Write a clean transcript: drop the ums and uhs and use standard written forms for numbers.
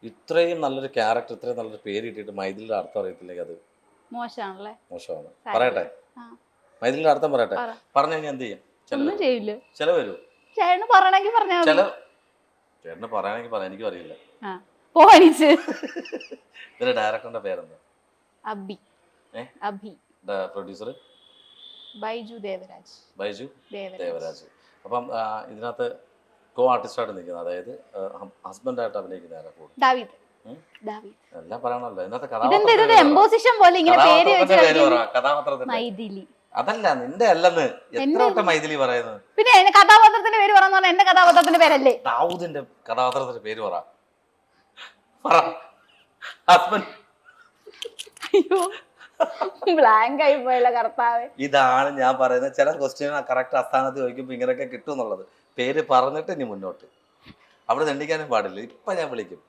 ഇത്രയും നല്ലൊരു ക്യാരക്ടർ, ഇത്രയും നല്ലൊരു പേര് കിട്ടിയിട്ട് മൈഥിലിയുടെ അർത്ഥം അറിയത്തില്ലെങ്കിൽ അത് മോശമാണല്ലേ? മോശമാണ്. സാരമില്ല. പറയട്ടെ, ആ, മൈഥിലിയുടെ അർത്ഥം പറയട്ടെ. പറ. പറഞ്ഞു കഴിഞ്ഞാൽ എന്ത് ചെയ്യും? ഒന്നും ചെയ്യില്ല. ചിലവ് വരൂ. ചേട്ടന് പറയണമെങ്കിൽ പറഞ്ഞാൽ മതി. ചേട്ടന് പറയാനെങ്കിൽ പറയാം, എനിക്കും അറിയില്ല. ആ, പോവാനിച്ച്. ഇതിന്റെ ഡയറക്ടറിന്റെ പേരെന്താ? അഭി. ഏ? അഭി. പ്രൊഡ്യൂസർ ബൈജു ദേവരാജ്. ബൈജു ദേവരാജ്. ദേവരാജ്. അപ്പം ഇതിനകത്ത് കോ ആർട്ടിസ്റ്റായിട്ട് നിൽക്കുന്നത്, അതായത് ഹസ്ബൻഡായിട്ട് അഭിനയിക്കുന്ന ആരാ കൂടുതൽ? ദാവീദ്. ദാവീദ്. എല്ലാം പറയണല്ലോ. ഇന്നത്തെ ഇതെന്ത് ഇത് എംബോസിഷൻ പോലെ ഇങ്ങനെ പേര് വെച്ച് കഥാപാത്രത്തിന്റെ മൈഥിലി. അതല്ല, നിന്റെ അല്ലെന്ന്. എത്ര വട്ടം മൈഥിലി പറയുന്നത്? പിന്നെ കഥാപാത്രത്തിന്റെ പേര് പറയാന്ന് പറഞ്ഞാൽ എന്റെ കഥാപാത്രത്തിന്റെ പേരല്ലേ? ദാവൂദിന്റെ കഥാപാത്രത്തിന്റെ പേര് പറ. ഹസ്ബൻഡ്. അയ്യോ, ബ്ലാങ്ക് ആയി പോയല്ലോ കർത്താവേ. ഇതാണ് ഞാൻ പറയുന്നത്. ചില ക്വസ്റ്റ്യൻ കറക്റ്റ് അസ്ഥാനത്ത് ചോദിക്കുമ്പോ ഇങ്ങനെയൊക്കെ കിട്ടും എന്നുള്ളത്. പേര് പറഞ്ഞിട്ട് ഇനി മുന്നോട്ട് അവിടെ ദണ്ഡിക്കാനും പാടില്ല. ഇപ്പൊ ഞാൻ വിളിക്കും.